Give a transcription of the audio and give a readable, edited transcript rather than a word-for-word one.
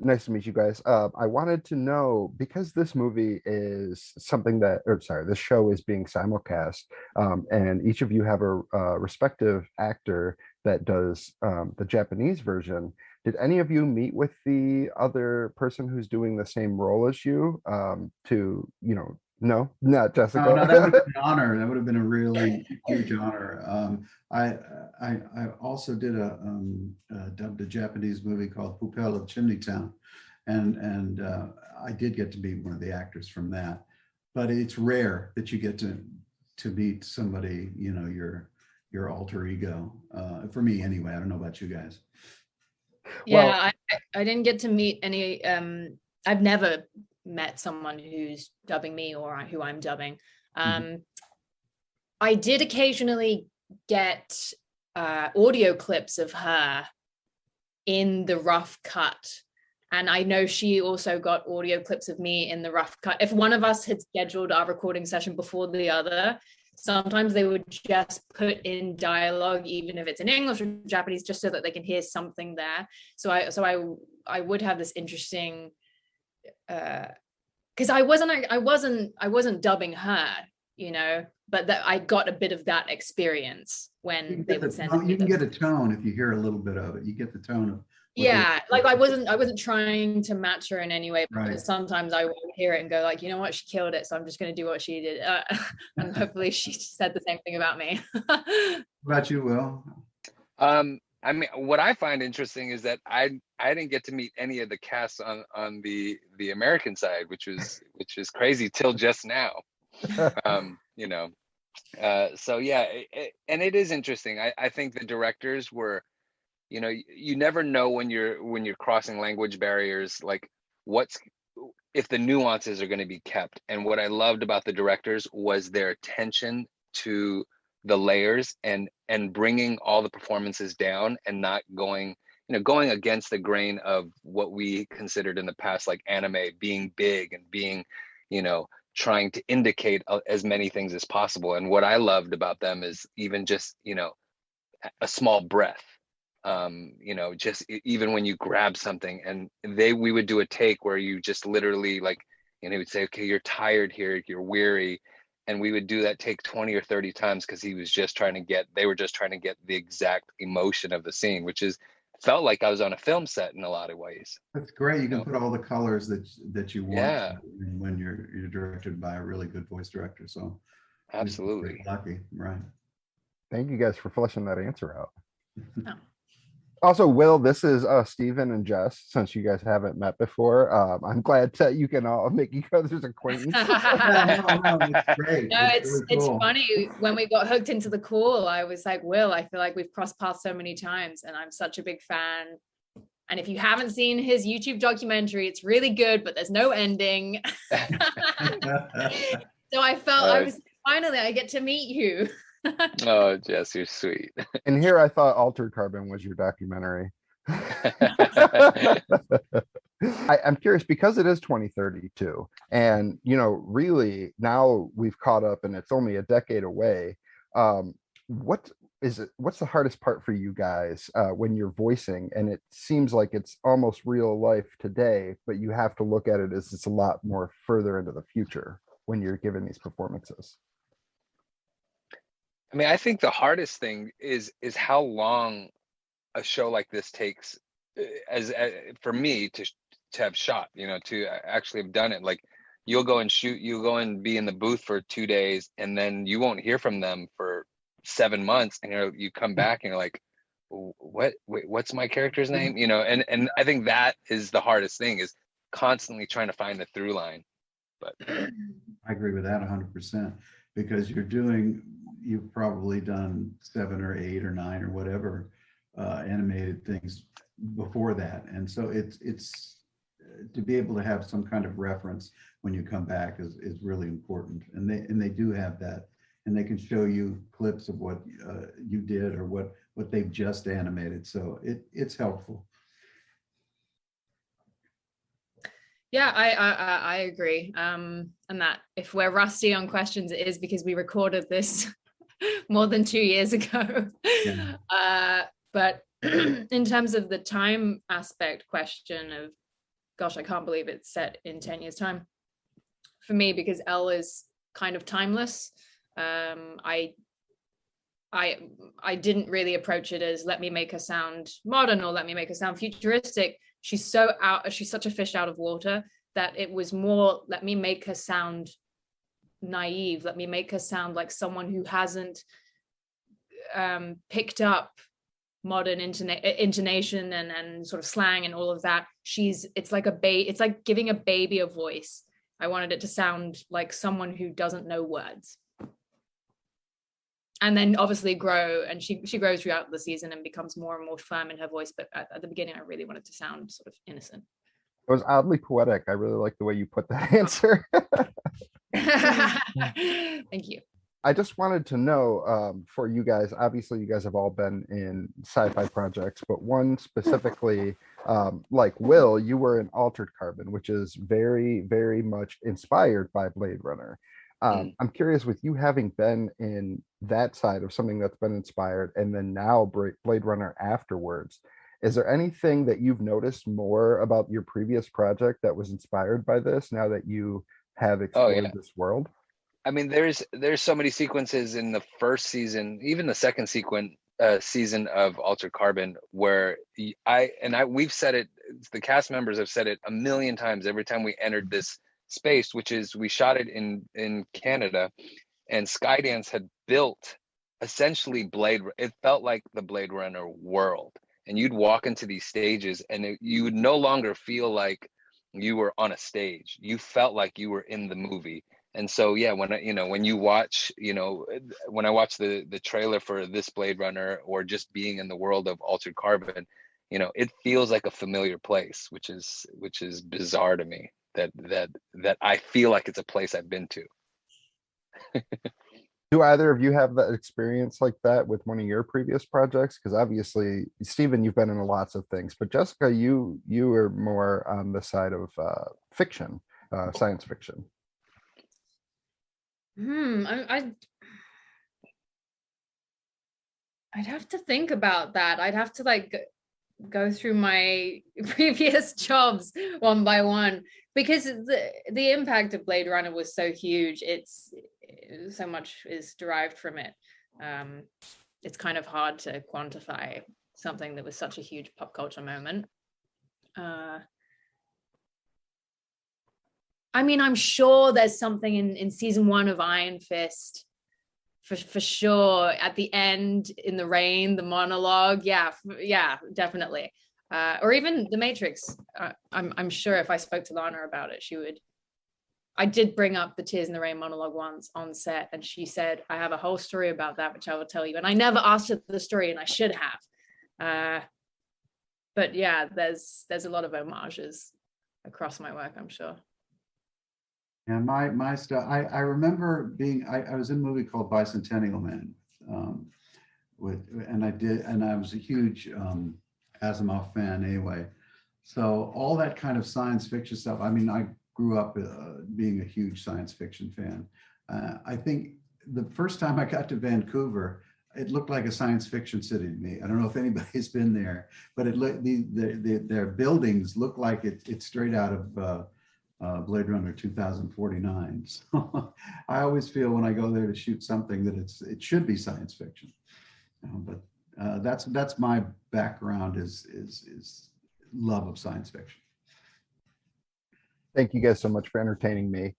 Nice to meet you guys. I wanted to know because this movie is something that, or sorry, this show is being simulcast, and each of you have a respective actor that does the Japanese version. Did any of you meet with the other person who's doing the same role as you no, not Oh no, that would Jessica. have been an honor. That would have been a really huge honor. I also did dubbed a Japanese movie called Pupil of Chimney Town, and I did get to meet one of the actors from that. But it's rare that you get to meet somebody, your alter ego. For me, anyway. I don't know about you guys. Well, Yeah, I didn't get to meet any. I've never met someone who's dubbing me or who I'm dubbing. I did occasionally get audio clips of her in the rough cut. And I know she also got audio clips of me in the rough cut. If one of us had scheduled our recording session before the other, sometimes they would just put in dialogue, even if it's in English or Japanese, just so that they can hear something there. So I would have this interesting, because I wasn't dubbing her, but that I got a bit of that experience when they would send. You can get a tone if you hear a little bit of it. You get the tone of. Yeah, like I wasn't trying to match her in any way, because Right. sometimes I would hear it and go like, you know what, she killed it, so I'm just going to do what she did, and hopefully she said the same thing about me. What about you, Will? I mean, what I find interesting is that I didn't get to meet any of the cast on the American side, which is crazy till just now. So yeah, and it is interesting. I think the directors were, you never know when you're crossing language barriers, like if the nuances are going to be kept. And what I loved about the directors was their attention to the layers and bringing all the performances down and not going against the grain of what we considered in the past, like anime being big and being, trying to indicate as many things as possible. And what I loved about them is even just, a small breath. Just even when you grab something, and we would do a take where you just literally he would say, okay, you're tired here, you're weary. And we would do that take 20 or 30 times because they were just trying to get the exact emotion of the scene, which felt like I was on a film set in a lot of ways. That's great. You can put all the colors that you want. Yeah. When you're directed by a really good voice director. So absolutely lucky, right? Thank you guys for fleshing that answer out. Oh. Also, Will, this is Stephen and Jess. Since you guys haven't met before, I'm glad that you can all make each other's acquaintance. No, it's great. No, it's cool. Funny. When we got hooked into the call, I was like, Will, I feel like we've crossed paths so many times, and I'm such a big fan. And if you haven't seen his YouTube documentary, it's really good, but there's no ending. So I felt finally I get to meet you. Oh, Jess, you're sweet. And here I thought Altered Carbon was your documentary. I'm curious because it is 2032, and really now we've caught up, and it's only a decade away. What's the hardest part for you guys when you're voicing, and it seems like it's almost real life today, but you have to look at it as it's a lot more further into the future when you're giving these performances? I mean, I think the hardest thing is how long a show like this takes, as for me to have shot, to actually have done it. Like, you'll go and shoot, you'll go and be in the booth for 2 days, and then you won't hear from them for 7 months, and you come back and you're like, what's my character's name? And I think that is the hardest thing, is constantly trying to find the through line. But I agree with that 100%, because you've probably done 7 or 8 or 9 or whatever animated things before that, and so it's to be able to have some kind of reference when you come back is really important, and they do have that, and they can show you clips of what you did or what they've just animated, so it's helpful. Yeah, I agree. And that if we're rusty on questions, it is because we recorded this more than 2 years ago. Yeah. But in terms of the time aspect question of, gosh, I can't believe it's set in 10 years time for me, because Elle is kind of timeless. I didn't really approach it as let me make her sound modern or let me make her sound futuristic. She's such a fish out of water that it was more, let me make her sound naive. Let me make her sound like someone who hasn't picked up modern intonation and sort of slang and all of that. It's like giving a baby a voice. I wanted it to sound like someone who doesn't know words. And then obviously grow, and she grows throughout the season and becomes more and more firm in her voice. But at the beginning, I really wanted to sound sort of innocent. It was oddly poetic. I really like the way you put that answer. Thank you. I just wanted to know for you guys, obviously you guys have all been in sci-fi projects, but one specifically, like Will, you were in Altered Carbon, which is very, very much inspired by Blade Runner. I'm curious, with you having been in that side of something that's been inspired and then now Blade Runner afterwards, is there anything that you've noticed more about your previous project that was inspired by this now that you have explored this world? I mean, there's so many sequences in the first season, even the second season of Altered Carbon, where we've said it, the cast members have said it a million times every time we entered this space, which is we shot it in Canada, and Skydance had built essentially it felt like the Blade Runner world, and you'd walk into these stages and you would no longer feel like you were on a stage. You felt like you were in the movie. And so, yeah, when you watch, when I watch the trailer for this Blade Runner, or just being in the world of Altered Carbon, it feels like a familiar place, which is bizarre to me that I feel like it's a place I've been to. Do either of you have that experience like that with one of your previous projects? Because obviously, Stephen, you've been in lots of things, but Jessica, you are more on the side of fiction, science fiction. I'd have to think about that. I'd have to go through my previous jobs one by one, because the impact of Blade Runner was so huge. It's so much is derived from it. It's kind of hard to quantify something that was such a huge pop culture moment. I mean, I'm sure there's something in season 1 of Iron Fist, for sure. At the end, in the rain, the monologue, yeah, definitely. Or even The Matrix. I'm sure if I spoke to Lana about it, she would. I did bring up the Tears in the Rain monologue once on set, and she said, I have a whole story about that, which I will tell you. And I never asked her the story, and I should have. But yeah, there's a lot of homages across my work, I'm sure. And my stuff, I remember I was in a movie called Bicentennial Man, and I was a huge Asimov fan anyway. So all that kind of science fiction stuff. I mean, I grew up being a huge science fiction fan. I think the first time I got to Vancouver, it looked like a science fiction city to me. I don't know if anybody's been there, but their buildings look like it's straight out of Blade Runner 2049. So I always feel when I go there to shoot something that it should be science fiction. But that's my background is love of science fiction. Thank you guys so much for entertaining me.